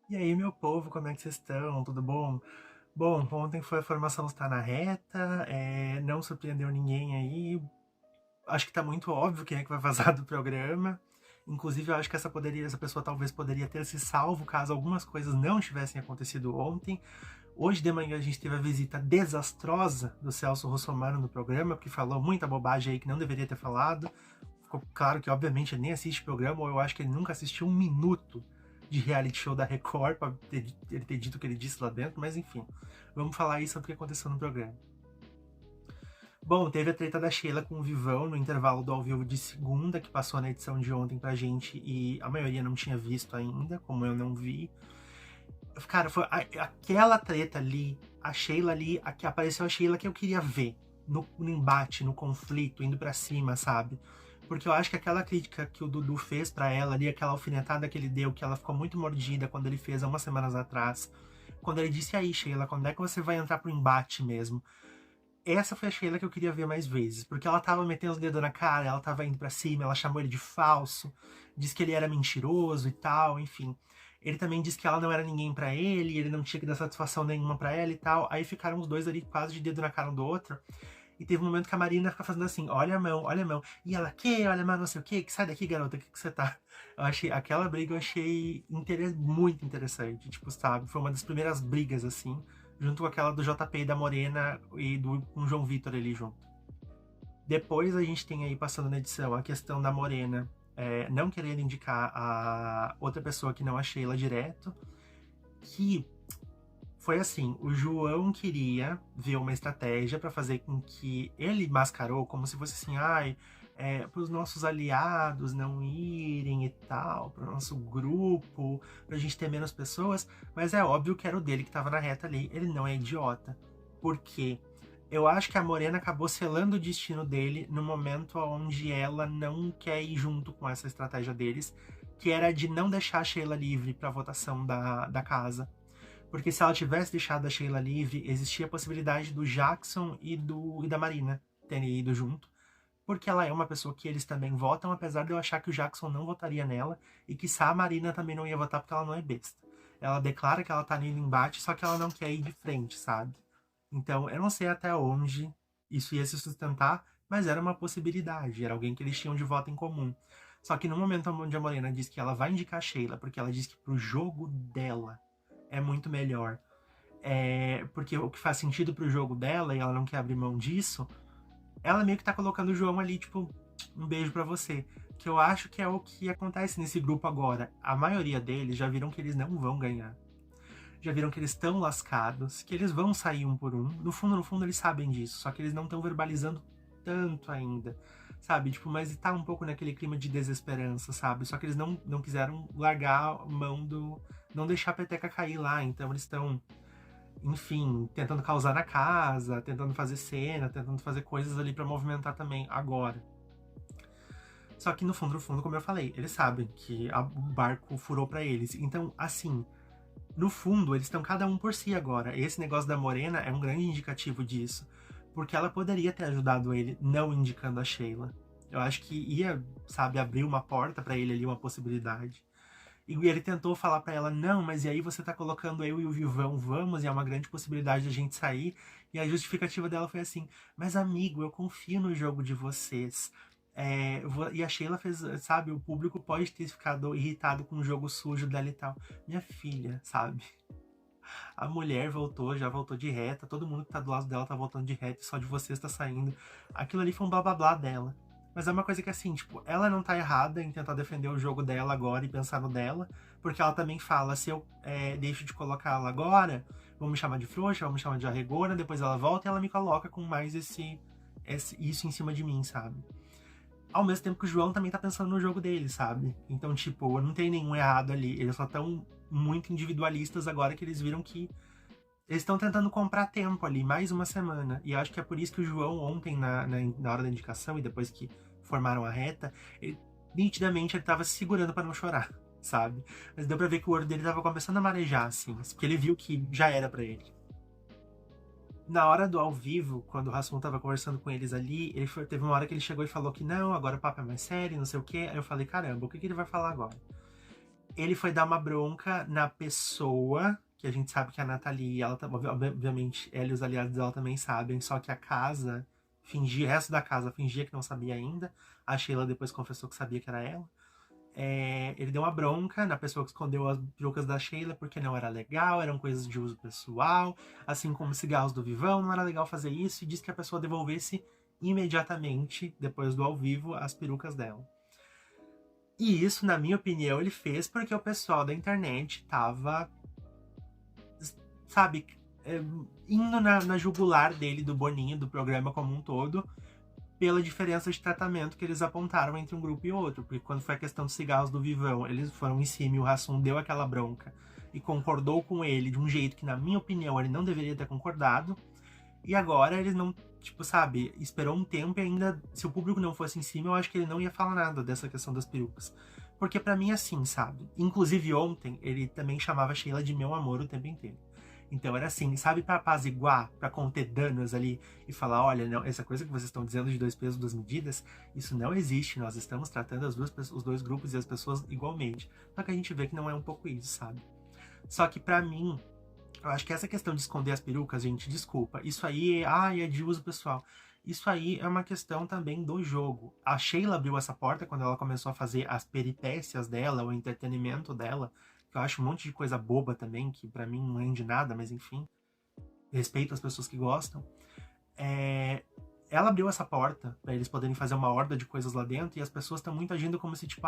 E aí, meu povo, como é que vocês estão? Tudo bom? Bom, ontem foi a formação está na reta, não surpreendeu ninguém aí. Acho que tá muito óbvio quem é que vai vazar do programa. Inclusive, eu acho que essa pessoa talvez poderia ter se salvo caso algumas coisas não tivessem acontecido ontem. Hoje de manhã a gente teve a visita desastrosa do Celso Russomano no programa, porque falou muita bobagem aí que não deveria ter falado. Ficou claro que, obviamente, ele nem assiste programa, ou eu acho que ele nunca assistiu um minuto de reality show da Record pra ele ter dito o que ele disse lá dentro, mas enfim, vamos falar aí sobre o que aconteceu no programa. Bom, teve a treta da Sheila com o Vivão no intervalo do ao vivo de segunda, que passou na edição de ontem pra gente e a maioria não tinha visto ainda, como eu não vi. Cara, foi aquela treta ali, a Sheila ali, que apareceu a Sheila que eu queria ver no embate, no conflito, indo pra cima, sabe? Porque eu acho que aquela crítica que o Dudu fez pra ela ali, aquela alfinetada que ele deu, que ela ficou muito mordida quando ele fez há umas semanas atrás, quando ele disse aí, Sheila, quando é que você vai entrar pro embate mesmo? Essa foi a Sheila que eu queria ver mais vezes, porque ela tava metendo os dedos na cara, ela tava indo pra cima, ela chamou ele de falso, disse que ele era mentiroso e tal, enfim. Ele também disse que ela não era ninguém pra ele, ele não tinha que dar satisfação nenhuma pra ela e tal. Aí ficaram os dois ali quase de dedo na cara um do outro. E teve um momento que a Marina fica fazendo assim, olha a mão, olha a mão. E ela, que? Olha a mão, não sei o que, sai daqui, garota, o que você tá? Eu achei, aquela briga eu achei muito interessante, tipo, sabe? Foi uma das primeiras brigas, assim, junto com aquela do JP e da Morena e do com o João Vitor ali junto. Depois a gente tem aí, passando na edição, a questão da Morena não querendo indicar a outra pessoa que não a Sheila direto, que foi assim, o João queria ver uma estratégia para fazer com que ele mascarou como se fosse assim, ai, para os nossos aliados não irem e tal, para o nosso grupo, para a gente ter menos pessoas, mas é óbvio que era o dele que estava na reta ali, ele não é idiota. Por quê? Eu acho que a Morena acabou selando o destino dele no momento onde ela não quer ir junto com essa estratégia deles, que era de não deixar a Sheila livre para a votação da casa. Porque se ela tivesse deixado a Sheila livre, existia a possibilidade do Jackson e da Marina terem ido junto. Porque ela é uma pessoa que eles também votam, apesar de eu achar que o Jackson não votaria nela e que a Marina também não ia votar porque ela não é besta. Ela declara que ela tá no embate, só que ela não quer ir de frente, sabe? Então, eu não sei até onde isso ia se sustentar, mas era uma possibilidade, era alguém que eles tinham de voto em comum. Só que no momento onde a Morena diz que ela vai indicar a Sheila, porque ela diz que pro jogo dela é muito melhor. Porque o que faz sentido pro jogo dela e ela não quer abrir mão disso, ela meio que tá colocando o João ali, tipo, um beijo pra você. Que eu acho que é o que acontece nesse grupo agora. A maioria deles já viram que eles não vão ganhar. Já viram que eles estão lascados, que eles vão sair um por um. No fundo, eles sabem disso, só que eles não estão verbalizando tanto ainda, sabe? Tipo, mas tá um pouco naquele clima de desesperança, sabe? Só que eles não quiseram largar a mão do. Não deixar a peteca cair lá, então eles estão, enfim, tentando causar na casa, tentando fazer cena, tentando fazer coisas ali pra movimentar também agora. Só que no fundo, como eu falei, eles sabem que o barco furou pra eles. Então, assim, no fundo, eles estão cada um por si agora. Esse negócio da Morena é um grande indicativo disso. Porque ela poderia ter ajudado ele não indicando a Sheila. Eu acho que ia, sabe, abrir uma porta pra ele ali, uma possibilidade. E ele tentou falar pra ela, não, mas e aí você tá colocando eu e o Vivão, vamos, e é uma grande possibilidade de a gente sair. E a justificativa dela foi assim, mas amigo, eu confio no jogo de vocês. E a Sheila fez, sabe, o público pode ter ficado irritado com o jogo sujo dela e tal. Minha filha, sabe? A mulher voltou, já voltou de reta, todo mundo que tá do lado dela tá voltando de reta e só de vocês tá saindo. Aquilo ali foi um blá blá blá dela. Mas é uma coisa que assim, tipo, ela não tá errada em tentar defender o jogo dela agora e pensar no dela, porque ela também fala, se eu deixo de colocar ela agora, vão me chamar de frouxa, vão me chamar de arregona, depois ela volta e ela me coloca com mais isso em cima de mim, sabe? Ao mesmo tempo que o João também tá pensando no jogo dele, sabe? Então, tipo, não tem nenhum errado ali. Eles só estão muito individualistas agora que eles viram que eles estão tentando comprar tempo ali, mais uma semana. E acho que é por isso que o João, ontem, na hora da indicação, e depois que formaram a reta, nitidamente ele tava se segurando para não chorar, sabe? Mas deu pra ver que o olho dele tava começando a marejar, assim, porque ele viu que já era para ele. Na hora do ao vivo, quando o Rassum tava conversando com eles ali, teve uma hora que ele chegou e falou que não, agora o papo é mais sério, não sei o quê. Aí eu falei, caramba, o que ele vai falar agora? ele foi dar uma bronca na pessoa, que a gente sabe que é a Nathalie, ela obviamente, ela e os aliados dela também sabem, só que a casa fingia, o resto da casa fingia que não sabia ainda. A Sheila depois confessou que sabia que era ela. Ele deu uma bronca na pessoa que escondeu as perucas da Sheila porque não era legal, eram coisas de uso pessoal, assim como cigarros do Vivão, não era legal fazer isso, e disse que a pessoa devolvesse imediatamente, depois do ao vivo, as perucas dela. E isso, na minha opinião, ele fez porque o pessoal da internet tava, sabe, indo na jugular dele, do Boninho, do programa como um todo, pela diferença de tratamento que eles apontaram entre um grupo e outro. Porque quando foi a questão dos cigarros do Vivão, eles foram em cima e o Hassum deu aquela bronca e concordou com ele de um jeito que, na minha opinião, ele não deveria ter concordado. E agora eles não, tipo, sabe, esperou um tempo e ainda, se o público não fosse em cima, eu acho que ele não ia falar nada dessa questão das perucas. Porque pra mim é assim, sabe? Inclusive ontem, ele também chamava a Sheila de meu amor o tempo inteiro. Então era assim, sabe, pra apaziguar, pra conter danos ali e falar, olha, não, essa coisa que vocês estão dizendo de 2 pesos, 2 medidas, isso não existe, nós estamos tratando os dois grupos e as pessoas igualmente. Só que a gente vê que não é um pouco isso, sabe? Só que pra mim, eu acho que essa questão de esconder as perucas, gente, desculpa, isso aí é de uso pessoal. Isso aí é uma questão também do jogo. A Sheila abriu essa porta quando ela começou a fazer as peripécias dela, o entretenimento dela, que eu acho um monte de coisa boba também, que pra mim não rende nada, mas enfim, respeito as pessoas que gostam. Ela abriu essa porta pra eles poderem fazer uma horda de coisas lá dentro, e as pessoas estão muito agindo como se, tipo,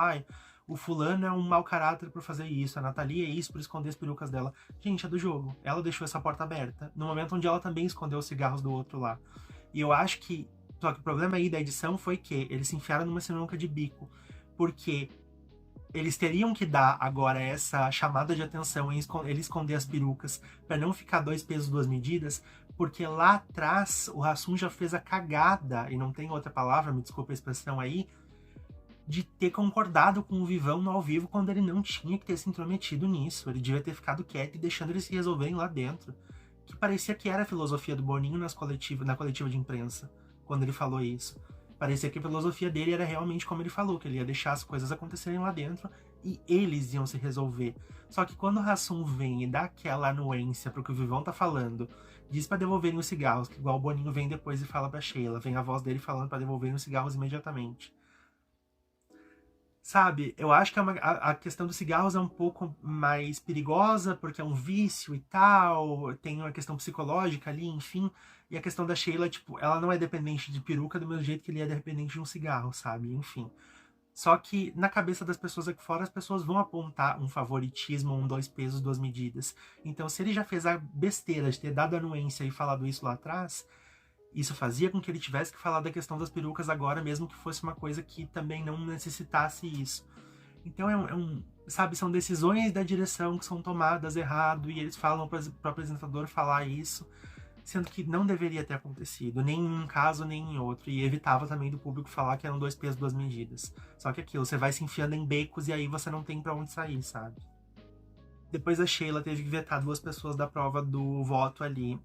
o fulano é um mau caráter por fazer isso, a Nathalie é isso por esconder as perucas dela. Gente, é do jogo. Ela deixou essa porta aberta, no momento onde ela também escondeu os cigarros do outro lá. E eu acho que, só que o problema aí da edição foi que eles se enfiaram numa sinuca de bico, porque eles teriam que dar agora essa chamada de atenção em ele esconder as perucas para não ficar 2 pesos, 2 medidas, porque lá atrás o Hassum já fez a cagada, e não tem outra palavra, me desculpa a expressão aí, de ter concordado com o Vivão no ao vivo quando ele não tinha que ter se intrometido nisso. Ele devia ter ficado quieto e deixando eles se resolverem lá dentro. Que parecia que era a filosofia do Boninho na coletiva de imprensa, quando ele falou isso. Parecia que a filosofia dele era realmente como ele falou, que ele ia deixar as coisas acontecerem lá dentro e eles iam se resolver. Só que quando o Hassum vem e dá aquela anuência pro que o Vivão tá falando, diz pra devolverem os cigarros, que igual o Boninho vem depois e fala pra Sheila, vem a voz dele falando pra devolverem os cigarros imediatamente. Sabe, eu acho que a questão dos cigarros é um pouco mais perigosa, porque é um vício e tal, tem uma questão psicológica ali, enfim. E a questão da Sheila, tipo, ela não é dependente de peruca do mesmo jeito que ele é dependente de um cigarro, sabe? Enfim. Só que na cabeça das pessoas aqui fora, as pessoas vão apontar um favoritismo, um 2 pesos, 2 medidas. Então, se ele já fez a besteira de ter dado anuência e falado isso lá atrás, isso fazia com que ele tivesse que falar da questão das perucas agora, mesmo que fosse uma coisa que também não necessitasse isso. Então sabe, são decisões da direção que são tomadas errado e eles falam para o apresentador falar isso, sendo que não deveria ter acontecido, nem em um caso nem em outro, e evitava também do público falar que eram 2 pesos, 2 medidas. Só que aquilo, você vai se enfiando em becos e aí você não tem para onde sair, sabe? Depois a Sheila teve que vetar 2 pessoas da prova do voto ali,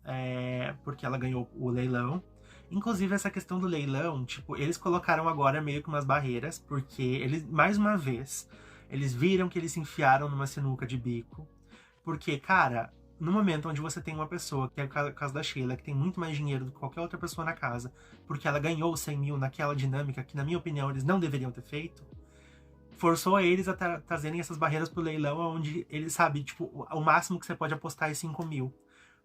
porque ela ganhou o leilão. Inclusive, essa questão do leilão, tipo, eles colocaram agora meio que umas barreiras, porque eles, mais uma vez, eles viram que eles se enfiaram numa sinuca de bico. Porque, cara, no momento onde você tem uma pessoa, que é o caso da Sheila, que tem muito mais dinheiro do que qualquer outra pessoa na casa, porque ela ganhou 100 mil naquela dinâmica que, na minha opinião, eles não deveriam ter feito, forçou eles a trazerem essas barreiras pro leilão, onde eles, sabe, tipo, o máximo que você pode apostar é 5 mil.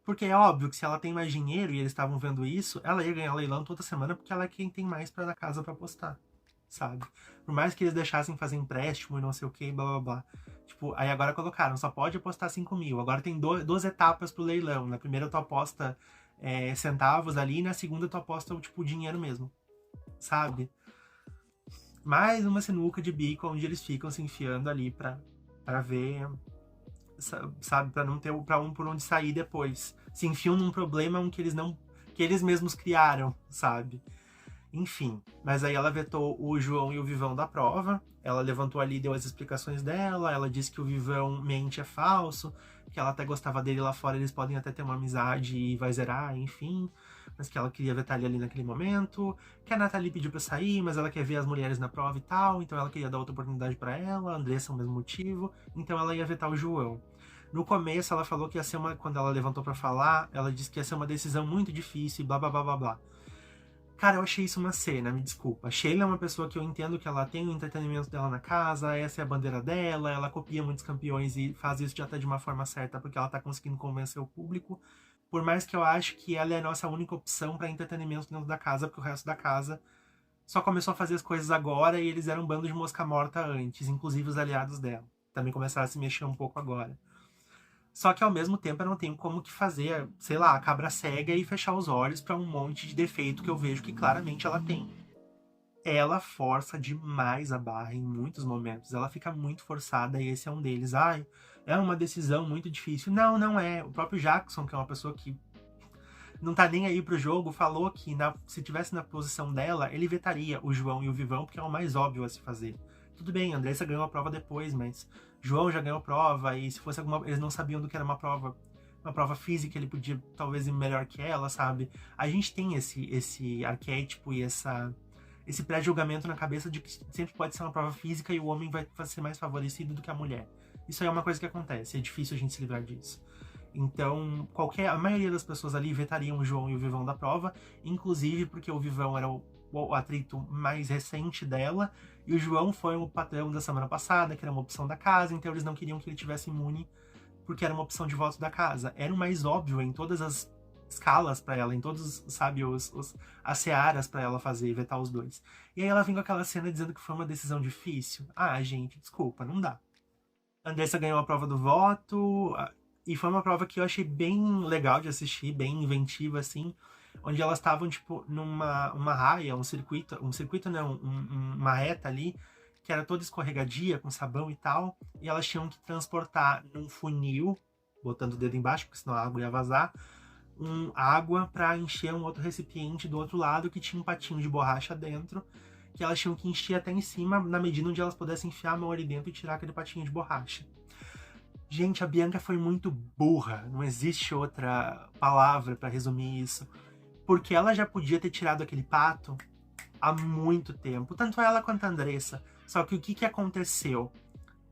Porque é óbvio que se ela tem mais dinheiro e eles estavam vendo isso, ela ia ganhar o leilão toda semana porque ela é quem tem mais pra na casa pra apostar, sabe? Por mais que eles deixassem fazer empréstimo e não sei o que, blá blá blá. Tipo, aí agora colocaram, só pode apostar 5 mil. Agora tem 2 etapas pro leilão. Na primeira tu aposta centavos ali, e na segunda tu aposta, tipo, dinheiro mesmo, sabe? Mais uma sinuca de bico onde eles ficam se enfiando ali pra ver, sabe, pra não ter pra um por onde sair depois. Se enfiam num problema que eles mesmos criaram, sabe? Enfim, mas aí ela vetou o João e o Vivão da prova. Ela levantou ali, deu as explicações dela. Ela disse que o Vivão mente, é falso, que ela até gostava dele lá fora, eles podem até ter uma amizade e vai zerar, enfim. mas que ela queria ver a Thalia ali naquele momento, que a Nathalie pediu pra sair, mas ela quer ver as mulheres na prova e tal, então ela queria dar outra oportunidade pra ela, a Andressa o mesmo motivo, então ela ia vetar o João. No começo ela falou que ia ser quando ela levantou pra falar, ela disse que ia ser uma decisão muito difícil, blá blá blá blá blá. Cara, eu achei isso uma cena, me desculpa. A Sheila é uma pessoa que eu entendo que ela tem o entretenimento dela na casa, essa é a bandeira dela, ela copia muitos campeões e faz isso de até de uma forma certa, porque ela tá conseguindo convencer o público. Por mais que eu acho que ela é a nossa única opção para entretenimento dentro da casa, porque o resto da casa só começou a fazer as coisas agora e eles eram um bando de mosca morta antes, inclusive os aliados dela. Também começaram a se mexer um pouco agora. Só que ao mesmo tempo eu não tenho como que fazer, sei lá, a cabra cega e fechar os olhos para um monte de defeito que eu vejo que claramente ela tem. Ela força demais a barra em muitos momentos. Ela fica muito forçada e esse é um deles. Ai, é uma decisão muito difícil. Não, não é. O próprio Jackson, que é uma pessoa que não tá nem aí pro jogo, falou que se tivesse na posição dela, ele vetaria o João e o Vivão, porque é o mais óbvio a se fazer. Tudo bem, a Andressa ganhou a prova depois, mas João já ganhou a prova, e se fosse alguma. Eles não sabiam do que era uma prova física, ele podia talvez ir melhor que ela, sabe? A gente tem esse arquétipo e esse pré-julgamento na cabeça de que sempre pode ser uma prova física e o homem vai ser mais favorecido do que a mulher. Isso aí é uma coisa que acontece, é difícil a gente se livrar disso. Então, a maioria das pessoas ali vetariam o João e o Vivão da prova, inclusive porque o Vivão era o atrito mais recente dela, e o João foi o patrão da semana passada, que era uma opção da casa, então eles não queriam que ele tivesse imune, porque era uma opção de voto da casa. Era o mais óbvio em todas as escalas para ela, em todos, sabe, as searas para ela fazer, vetar os dois. E aí ela vem com aquela cena dizendo que foi uma decisão difícil. Ah, gente, desculpa, não dá. A Andressa ganhou a prova do voto, e foi uma prova que eu achei bem legal de assistir, bem inventiva, assim, onde elas estavam, tipo, uma raia, um circuito não, uma reta ali, que era toda escorregadia, com sabão e tal, e elas tinham que transportar num funil, botando o dedo embaixo, porque senão a água ia vazar, água para encher um outro recipiente do outro lado que tinha um patinho de borracha dentro, que elas tinham que encher até em cima, na medida onde elas pudessem enfiar a mão ali dentro e tirar aquele patinho de borracha. Gente, a Bianca foi muito burra, não existe outra palavra para resumir isso, porque ela já podia ter tirado aquele pato há muito tempo, tanto ela quanto a Andressa. Só que o que aconteceu?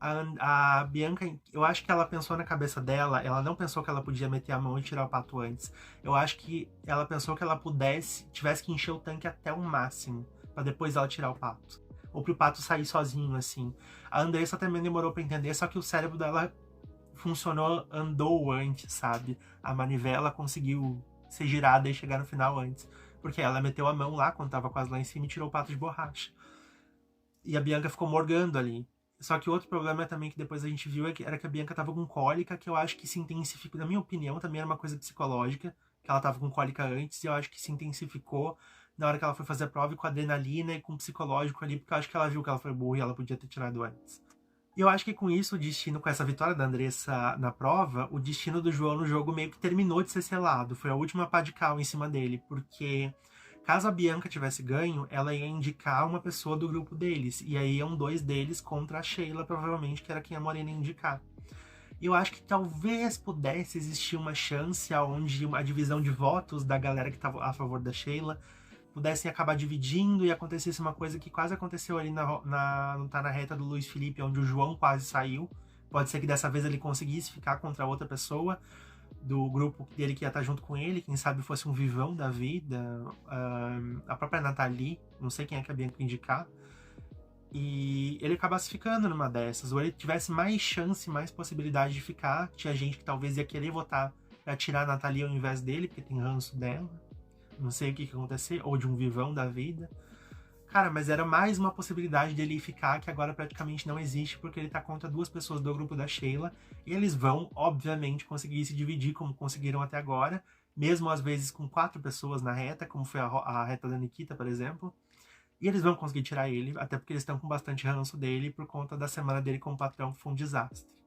A Bianca, eu acho que ela pensou na cabeça dela, ela não pensou que ela podia meter a mão e tirar o pato antes. Eu acho que ela pensou que ela tivesse que encher o tanque até o máximo, para depois ela tirar o pato. Ou pro pato sair sozinho, assim. A Andressa também demorou para entender, só que o cérebro dela andou antes, sabe? A manivela conseguiu ser girada e chegar no final antes. Porque ela meteu a mão lá, quando tava quase lá em cima, e tirou o pato de borracha. E a Bianca ficou morgando ali. Só que outro problema também que depois a gente viu era que a Bianca tava com cólica, que eu acho que se intensificou, na minha opinião, também era uma coisa psicológica, que ela tava com cólica antes, e eu acho que se intensificou na hora que ela foi fazer a prova, e com adrenalina e com psicológico ali, porque eu acho que ela viu que ela foi burra e ela podia ter tirado antes. E eu acho que com isso, o destino, com essa vitória da Andressa na prova, o destino do João no jogo meio que terminou de ser selado. Foi a última pá de cal em cima dele, porque caso a Bianca tivesse ganho, ela ia indicar uma pessoa do grupo deles. E aí iam dois deles contra a Sheila, provavelmente, que era quem a Morena ia indicar. E eu acho que talvez pudesse existir uma chance onde a divisão de votos da galera que estava a favor da Sheila pudessem acabar dividindo e acontecesse uma coisa que quase aconteceu ali na reta do Luiz Felipe, onde o João quase saiu. Pode ser que dessa vez ele conseguisse ficar contra outra pessoa do grupo dele que ia estar junto com ele, quem sabe fosse um Vivão da vida, a própria Nathalie, não sei quem é que a Bianca indicar, e ele acabasse ficando numa dessas, ou ele tivesse mais chance, mais possibilidade de ficar. Tinha gente que talvez ia querer votar pra tirar a Nathalie ao invés dele, porque tem ranço dela. Não sei o que acontecer, ou de um Vivão da vida. Cara, mas era mais uma possibilidade dele ficar, que agora praticamente não existe, porque ele tá contra duas pessoas do grupo da Sheila, e eles vão, obviamente, conseguir se dividir como conseguiram até agora, mesmo às vezes com 4 pessoas na reta, como foi a reta da Nikita, por exemplo, e eles vão conseguir tirar ele, até porque eles estão com bastante ranço dele, por conta da semana dele como patrão, que foi um desastre.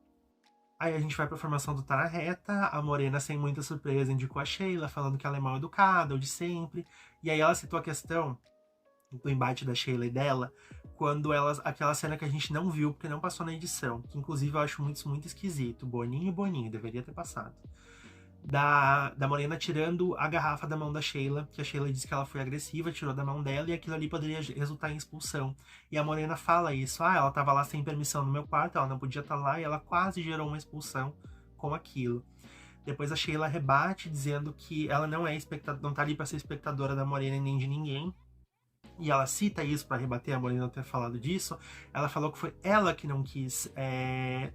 Aí a gente vai pra formação do Tá na Reta, a Morena, sem muita surpresa, indicou a Sheila, falando que ela é mal educada, o de sempre. E aí ela citou a questão do embate da Sheila e dela, quando aquela cena que a gente não viu, porque não passou na edição, que inclusive eu acho muito esquisito. Boninho, deveria ter passado. da Morena tirando a garrafa da mão da Sheila, que a Sheila disse que ela foi agressiva, tirou da mão dela e aquilo ali poderia resultar em expulsão. E a Morena fala isso, ela tava lá sem permissão no meu quarto, ela não podia estar lá e ela quase gerou uma expulsão com aquilo. Depois a Sheila rebate dizendo que ela não não tá ali para ser espectadora da Morena nem de ninguém. E ela cita isso para rebater a Morena ter falado disso. Ela falou que foi ela que não quis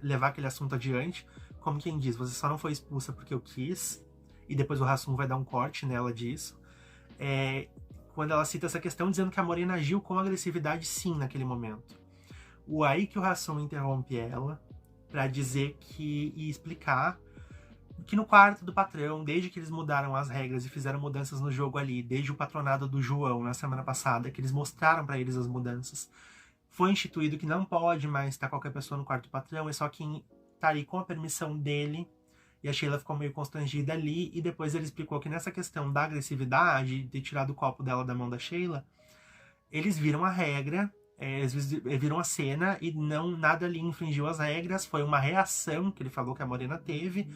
levar aquele assunto adiante. Como quem diz, você só não foi expulsa porque eu quis. E depois o Hassum vai dar um corte nela disso. Quando ela cita essa questão, dizendo que a Morena agiu com agressividade sim naquele momento. Aí que o Hassum interrompe ela para dizer que ia explicar que no quarto do patrão, desde que eles mudaram as regras e fizeram mudanças no jogo ali, desde o patronado do João na semana passada, que eles mostraram para eles as mudanças, foi instituído que não pode mais estar qualquer pessoa no quarto do patrão, é só quem tá ali com a permissão dele. E a Sheila ficou meio constrangida ali, e depois ele explicou que nessa questão da agressividade, de ter tirado o copo dela da mão da Sheila, eles viram a regra, eles viram a cena e não nada ali infringiu as regras, foi uma reação que ele falou que a Morena teve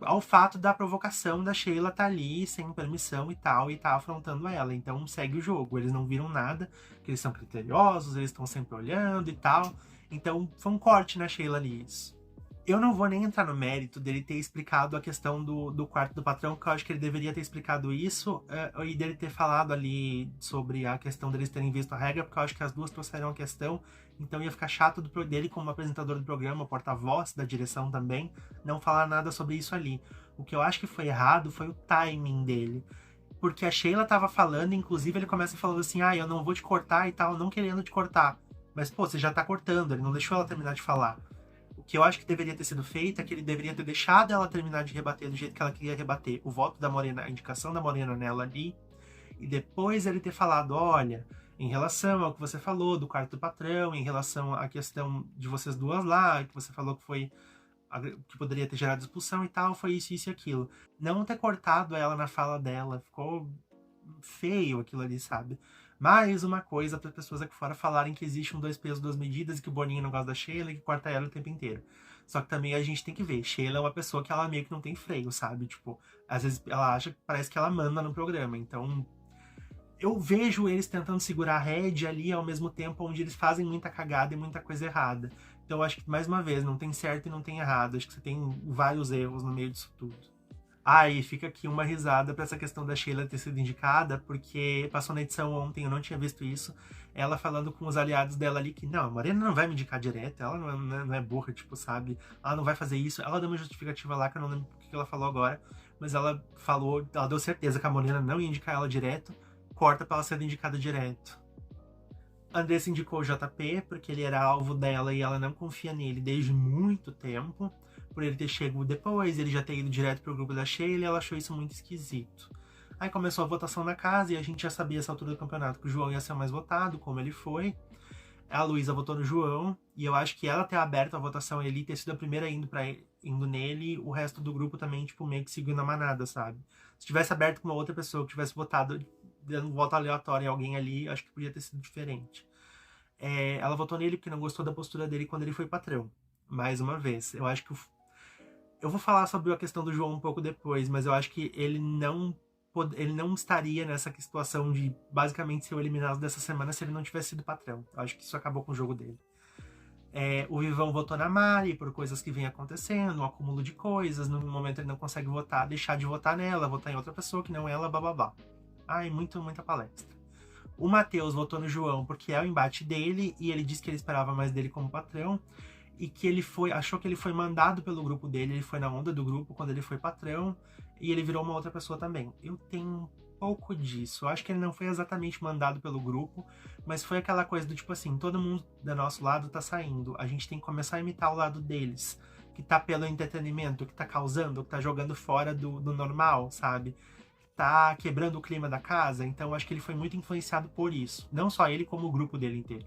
ao fato da provocação da Sheila estar ali sem permissão e tal, e tá afrontando ela. Então segue o jogo. Eles não viram nada, que eles são criteriosos, eles estão sempre olhando e tal. Então foi um corte na Sheila ali isso. Eu não vou nem entrar no mérito dele ter explicado a questão do quarto do patrão, porque eu acho que ele deveria ter explicado isso e dele ter falado ali sobre a questão deles terem visto a regra, porque eu acho que as duas trouxeram a questão, então ia ficar chato dele como apresentador do programa, porta-voz da direção também, não falar nada sobre isso ali. O que eu acho que foi errado foi o timing dele. Porque a Sheila tava falando, inclusive ele começa falando assim, eu não vou te cortar e tal, não querendo te cortar. Mas, pô, você já tá cortando, ele não deixou ela terminar de falar. O que eu acho que deveria ter sido feito é que ele deveria ter deixado ela terminar de rebater do jeito que ela queria rebater o voto da Morena, a indicação da Morena nela ali, e depois ele ter falado, olha, em relação ao que você falou do quarto do patrão, em relação à questão de vocês duas lá, que você falou que foi que poderia ter gerado expulsão e tal, foi isso e aquilo. Não ter cortado ela na fala dela, ficou feio aquilo ali, sabe? Mais uma coisa para as pessoas aqui fora falarem que existe um dois pesos, duas medidas e que o Boninho não gosta da Sheila e que corta ela o tempo inteiro. Só que também a gente tem que ver, Sheila é uma pessoa que ela meio que não tem freio, sabe? Tipo, às vezes ela acha que parece que ela manda no programa. Então, eu vejo eles tentando segurar a rédea ali ao mesmo tempo onde eles fazem muita cagada e muita coisa errada. Então eu acho que, mais uma vez, não tem certo e não tem errado. Acho que você tem vários erros no meio disso tudo. E fica aqui uma risada pra essa questão da Sheila ter sido indicada, porque passou na edição ontem, eu não tinha visto isso, ela falando com os aliados dela ali que, não, a Morena não vai me indicar direto, ela não é burra, tipo, sabe? Ela não vai fazer isso. Ela deu uma justificativa lá, que eu não lembro o que ela falou agora, mas ela falou, ela deu certeza que a Morena não ia indicar ela direto, corta pra ela ser indicada direto. A Andressa indicou o JP, porque ele era alvo dela e ela não confia nele desde muito tempo. Por ele ter chegado depois, ele já ter ido direto pro grupo da Sheila e ela achou isso muito esquisito. Aí começou a votação na casa e a gente já sabia essa altura do campeonato que o João ia ser o mais votado, como ele foi. A Luísa votou no João e eu acho que ela ter aberto a votação ele ter sido a primeira indo nele, o resto do grupo também, tipo, meio que seguiu na manada, sabe? Se tivesse aberto com uma outra pessoa que tivesse votado, dando um voto aleatório em alguém ali, acho que podia ter sido diferente. Ela votou nele porque não gostou da postura dele quando ele foi patrão. Mais uma vez, eu acho que eu vou falar sobre a questão do João um pouco depois, mas eu acho que ele não estaria nessa situação de basicamente ser o eliminado dessa semana se ele não tivesse sido patrão. Eu acho que isso acabou com o jogo dele. O Vivão votou na Mari por coisas que vem acontecendo, um acúmulo de coisas. No momento ele não consegue votar, deixar de votar nela, votar em outra pessoa que não ela, bababá. Muita palestra. O Matheus votou no João porque é o embate dele e ele disse que ele esperava mais dele como patrão e que ele achou que ele foi mandado pelo grupo dele, ele foi na onda do grupo quando ele foi patrão e ele virou uma outra pessoa também. Eu tenho um pouco disso. Eu acho que ele não foi exatamente mandado pelo grupo, mas foi aquela coisa do tipo assim, todo mundo do nosso lado tá saindo, a gente tem que começar a imitar o lado deles, que tá pelo entretenimento, que tá causando, que tá jogando fora do normal, sabe? Tá quebrando o clima da casa, então eu acho que ele foi muito influenciado por isso. Não só ele, como o grupo dele inteiro.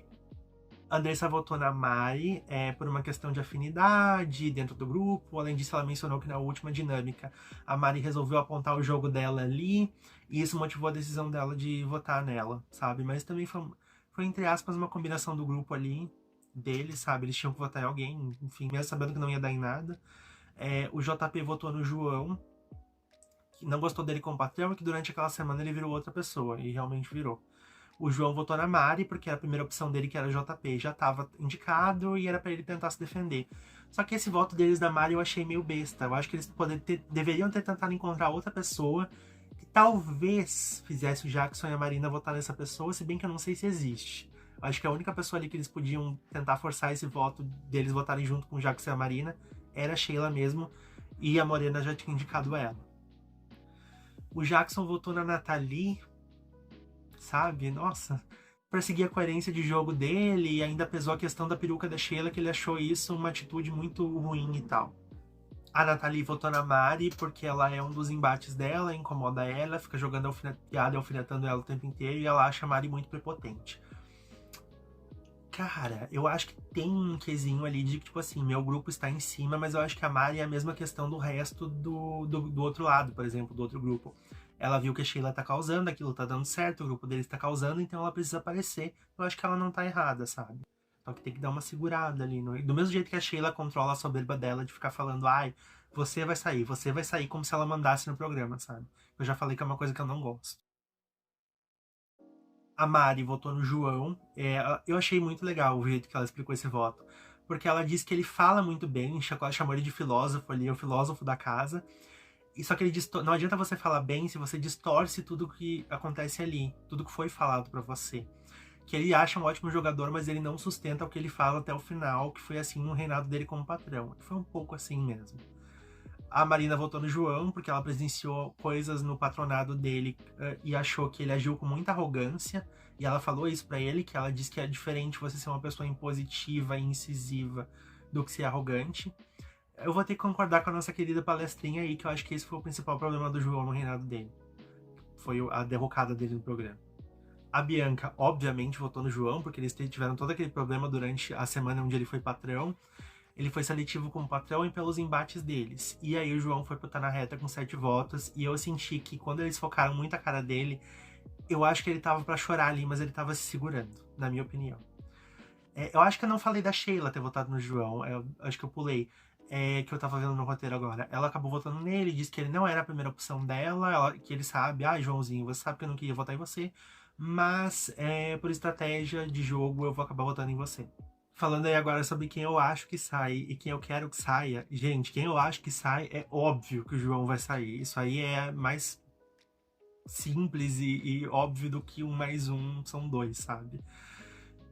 A Andressa votou na Mari por uma questão de afinidade dentro do grupo. Além disso, ela mencionou que na última dinâmica a Mari resolveu apontar o jogo dela ali e isso motivou a decisão dela de votar nela, sabe? Mas também foi entre aspas, uma combinação do grupo ali, deles, sabe? Eles tinham que votar em alguém, enfim, mesmo sabendo que não ia dar em nada. O JP votou no João, não gostou dele como patrão e que durante aquela semana ele virou outra pessoa, e realmente virou. O João votou na Mari, porque a primeira opção dele, que era JP, já estava indicado e era para ele tentar se defender. Só que esse voto deles da Mari eu achei meio besta. Eu acho que eles deveriam ter tentado encontrar outra pessoa que talvez fizesse o Jackson e a Marina votar nessa pessoa, se bem que eu não sei se existe. Eu acho que a única pessoa ali que eles podiam tentar forçar esse voto deles votarem junto com o Jackson e a Marina era a Sheila mesmo, e a Morena já tinha indicado ela. O Jackson votou na Nathalie, sabe? Nossa, pra seguir a coerência de jogo dele, e ainda pesou a questão da peruca da Sheila, que ele achou isso uma atitude muito ruim e tal. A Nathalie votou na Mari porque ela é um dos embates dela, incomoda ela, fica jogando piada e alfinetando ela o tempo inteiro, e ela acha a Mari muito prepotente. Cara, eu acho que tem um quesinho ali de que, tipo assim, meu grupo está em cima, mas eu acho que a Mari é a mesma questão do resto do outro lado, por exemplo, do outro grupo. Ela viu que a Sheila tá causando, aquilo tá dando certo, o grupo deles tá causando, então ela precisa aparecer. Eu acho que ela não tá errada, sabe? Só que tem que dar uma segurada ali. Do mesmo jeito que a Sheila controla a soberba dela de ficar falando, ai, você vai sair, como se ela mandasse no programa, sabe? Eu já falei que é uma coisa que eu não gosto. A Mari votou no João. Eu achei muito legal o jeito que ela explicou esse voto. Porque ela disse que ele fala muito bem, chamou ele de filósofo ali, o filósofo da casa. E só que ele não adianta você falar bem se você distorce tudo que acontece ali, tudo que foi falado pra você. Que ele acha um ótimo jogador, mas ele não sustenta o que ele fala até o final, que foi assim no reinado dele como patrão. Foi um pouco assim mesmo. A Marina votou no João porque ela presenciou coisas no patronado dele e achou que ele agiu com muita arrogância. E ela falou isso pra ele, que ela disse que é diferente você ser uma pessoa impositiva e incisiva do que ser arrogante. Eu vou ter que concordar com a nossa querida palestrinha aí, que eu acho que esse foi o principal problema do João no reinado dele. Foi a derrocada dele no programa. A Bianca, obviamente, votou no João, porque eles tiveram todo aquele problema durante a semana onde ele foi patrão. Ele foi seletivo como patrão e pelos embates deles. E aí o João foi pro Tá na Reta com 7 votos. E eu senti que quando eles focaram muito a cara dele, eu acho que ele tava pra chorar ali, mas ele tava se segurando, na minha opinião. Eu acho que eu não falei da Sheila ter votado no João. Acho que eu pulei. Que eu tava vendo no roteiro agora. Ela acabou votando nele, disse que ele não era a primeira opção dela, que ele sabe, Joãozinho, você sabe que eu não queria votar em você, mas por estratégia de jogo eu vou acabar votando em você. Falando aí agora sobre quem eu acho que sai e quem eu quero que saia. Gente, quem eu acho que sai, é óbvio que o João vai sair. Isso aí é mais simples e óbvio do que 1 mais 1 são 2, sabe?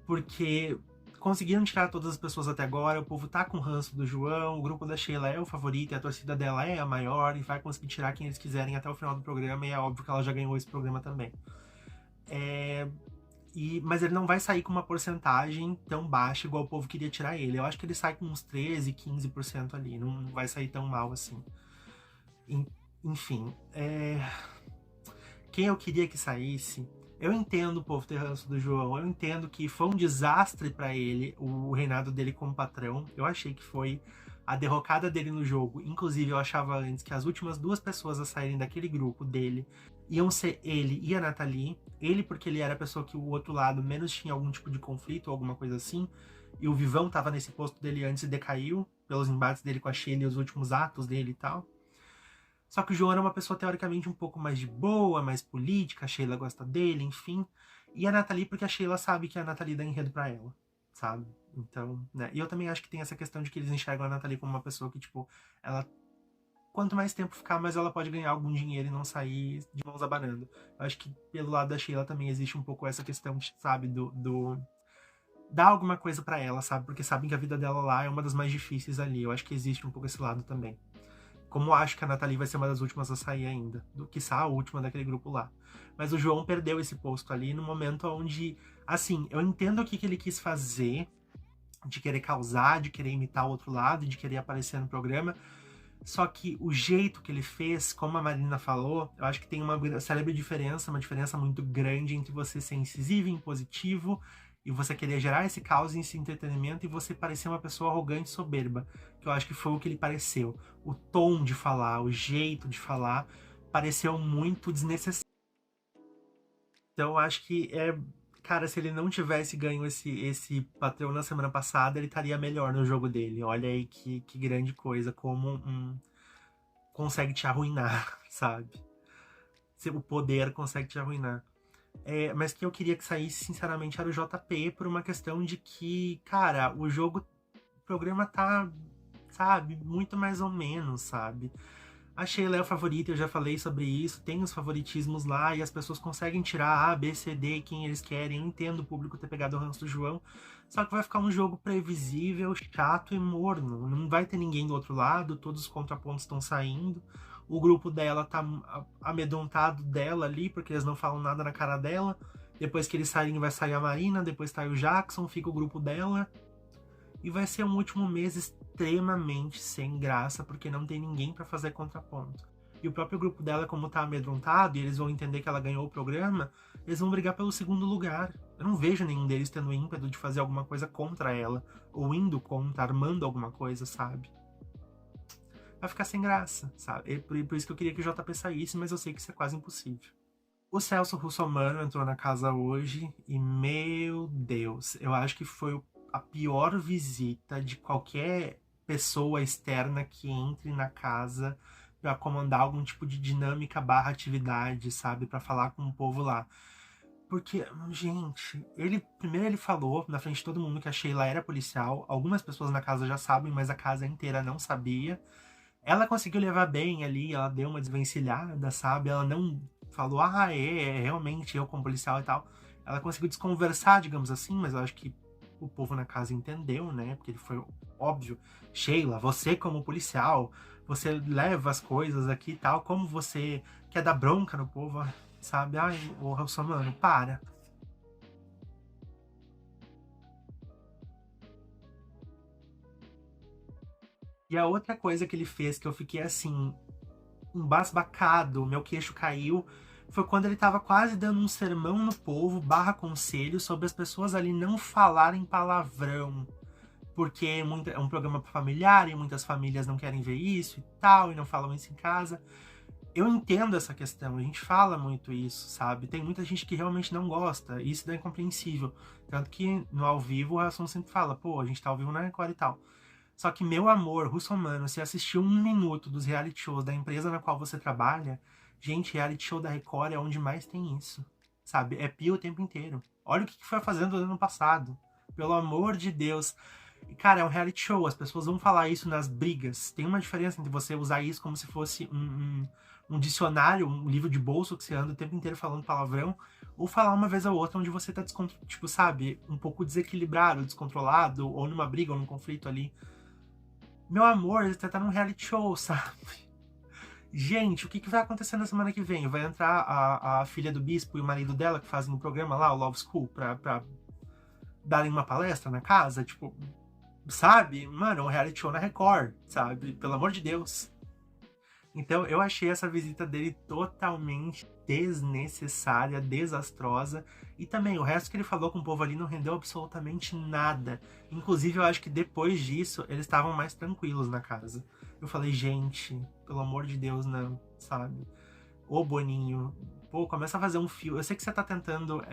Porque conseguiram tirar todas as pessoas até agora, o povo tá com o ranço do João, o grupo da Sheila é o favorito e a torcida dela é a maior, e vai conseguir tirar quem eles quiserem até o final do programa, e é óbvio que ela já ganhou esse programa também. Mas ele não vai sair com uma porcentagem tão baixa igual o povo queria tirar ele. Eu acho que ele sai com uns 13, 15% ali. Não vai sair tão mal assim. Enfim. Quem eu queria que saísse... Eu entendo o povo ter ranço do João. Eu entendo que foi um desastre pra ele o reinado dele como patrão. Eu achei que foi a derrocada dele no jogo. Inclusive, eu achava antes que as últimas 2 pessoas a saírem daquele grupo dele iam ser ele e a Nathalie. Ele porque ele era a pessoa que o outro lado menos tinha algum tipo de conflito ou alguma coisa assim. E o Vivão tava nesse posto dele antes e decaiu pelos embates dele com a Sheila e os últimos atos dele e tal. Só que o João era uma pessoa teoricamente um pouco mais de boa, mais política, a Sheila gosta dele, enfim. E a Nathalie porque a Sheila sabe que a Nathalie dá enredo pra ela, sabe? Então, né? E eu também acho que tem essa questão de que eles enxergam a Nathalie como uma pessoa que, tipo, ela... Quanto mais tempo ficar, mais ela pode ganhar algum dinheiro e não sair de mãos abanando. Eu acho que pelo lado da Sheila também existe um pouco essa questão, sabe, dar alguma coisa pra ela, sabe? Porque sabem que a vida dela lá é uma das mais difíceis ali. Eu acho que existe um pouco esse lado também. Como eu acho que a Nathalie vai ser uma das últimas a sair ainda, quiçá a última daquele grupo lá. Mas o João perdeu esse posto ali no momento onde, assim, eu entendo o que ele quis fazer, de querer causar, de querer imitar o outro lado, de querer aparecer no programa, só que o jeito que ele fez, como a Marina falou, eu acho que tem uma célebre diferença, uma diferença muito grande entre você ser incisivo e impositivo e você querer gerar esse caos e esse entretenimento e você parecer uma pessoa arrogante e soberba, que eu acho que foi o que ele pareceu. O tom de falar, o jeito de falar, pareceu muito desnecessário. Então eu acho que cara, se ele não tivesse ganho esse patrão na semana passada, ele estaria melhor no jogo dele. Olha aí que grande coisa, como consegue te arruinar, sabe? O poder consegue te arruinar. Mas que eu queria que saísse, sinceramente, era o JP, por uma questão de que, cara, o programa tá, sabe, muito mais ou menos, sabe? A Sheila é a favorita, eu já falei sobre isso, tem os favoritismos lá e as pessoas conseguem tirar A, B, C, D, quem eles querem. Eu entendo o público ter pegado o ranço do João, só que vai ficar um jogo previsível, chato e morno. Não vai ter ninguém do outro lado, todos os contrapontos estão saindo. O grupo dela tá amedrontado dela ali, porque eles não falam nada na cara dela. Depois que eles saírem, vai sair a Marina, depois sai o Jackson, fica o grupo dela. E vai ser um último mês extremamente sem graça, porque não tem ninguém pra fazer contraponto. E o próprio grupo dela, como tá amedrontado, e eles vão entender que ela ganhou o programa, eles vão brigar pelo segundo lugar. Eu não vejo nenhum deles tendo ímpeto de fazer alguma coisa contra ela, ou indo contra, armando alguma coisa, sabe? Vai ficar sem graça, sabe? Por isso que eu queria que o JP saísse, mas eu sei que isso é quase impossível. O Celso Russomano entrou na casa hoje e, meu Deus, eu acho que foi a pior visita de qualquer pessoa externa que entre na casa para comandar algum tipo de dinâmica barra atividade, sabe? Para falar com o povo lá. Porque, gente, primeiro ele falou na frente de todo mundo que a Sheila era policial. Algumas pessoas na casa já sabem, mas a casa inteira não sabia. Ela conseguiu levar bem ali, ela deu uma desvencilhada, sabe? Ela não falou, realmente eu como policial e tal. Ela conseguiu desconversar, digamos assim, mas eu acho que o povo na casa entendeu, né? Porque ele foi óbvio. Sheila, você como policial, você leva as coisas aqui e tal, como você quer dar bronca no povo, sabe? Ai, ô Russomano, para. E a outra coisa que ele fez que eu fiquei assim, embasbacado, meu queixo caiu, foi quando ele tava quase dando um sermão no povo, barra conselho, sobre as pessoas ali não falarem palavrão. Porque é um programa familiar e muitas famílias não querem ver isso e tal, e não falam isso em casa. Eu entendo essa questão, a gente fala muito isso, sabe? Tem muita gente que realmente não gosta, e isso é incompreensível. Tanto que no ao vivo o Ração sempre fala, pô, a gente tá ao vivo na Record e tal. Só que, meu amor, Russomano, se assistiu 1 minuto dos reality shows da empresa na qual você trabalha, gente, reality show da Record é onde mais tem isso, sabe? É pio o tempo inteiro. Olha o que foi fazendo no ano passado. Pelo amor de Deus. E, cara, é um reality show, as pessoas vão falar isso nas brigas. Tem uma diferença entre você usar isso como se fosse um dicionário, um livro de bolso que você anda o tempo inteiro falando palavrão, ou falar uma vez ou outra onde você tá, tipo, sabe, um pouco desequilibrado, descontrolado, ou numa briga, ou num conflito ali. Meu amor, você tá num reality show, sabe? Gente, o que vai acontecer na semana que vem? Vai entrar a filha do bispo e o marido dela que fazem um programa lá, o Love School, pra darem uma palestra na casa? Tipo, sabe? Mano, é um reality show na Record, sabe? Pelo amor de Deus. Então eu achei essa visita dele totalmente desnecessária, desastrosa. E também o resto que ele falou com o povo ali não rendeu absolutamente nada. Inclusive eu acho que depois disso eles estavam mais tranquilos na casa. Eu falei, gente, pelo amor de Deus, não, sabe? Ô Boninho, pô, começa a fazer um fio. Eu sei que você tá tentando,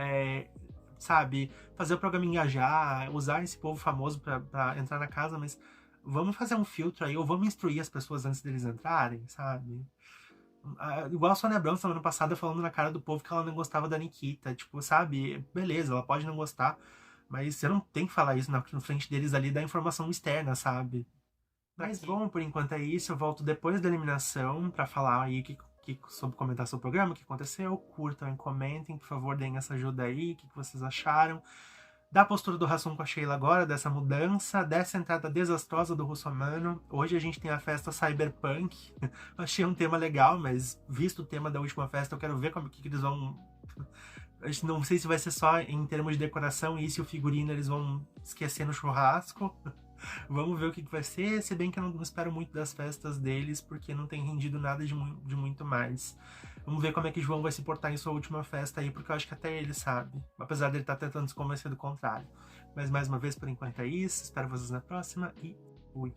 sabe, fazer o programa engajar, usar esse povo famoso pra entrar na casa, mas vamos fazer um filtro aí, ou vamos instruir as pessoas antes deles entrarem, sabe? Igual a Sônia Abrão semana passada falando na cara do povo que ela não gostava da Nikita. Tipo, sabe? Beleza, ela pode não gostar, mas você não tem que falar isso na frente deles ali da informação externa, sabe? Mas bom, por enquanto é isso. Eu volto depois da eliminação pra falar aí sobre comentar sobre o programa, o que aconteceu. Curtam e comentem, por favor, deem essa ajuda aí, o que vocês acharam. Da postura do Hassum com a Sheila agora, dessa mudança, dessa entrada desastrosa do Russomano. Hoje a gente tem a festa Cyberpunk. Achei um tema legal, mas visto o tema da última festa, eu quero ver como que eles vão... Não sei se vai ser só em termos de decoração e se o figurino eles vão esquecer no churrasco. Vamos ver o que vai ser, se bem que eu não espero muito das festas deles, porque não tem rendido nada de muito mais. Vamos ver como é que João vai se portar em sua última festa aí, porque eu acho que até ele sabe, apesar dele estar tentando se convencer do contrário. Mas mais uma vez, por enquanto é isso, espero vocês na próxima e fui!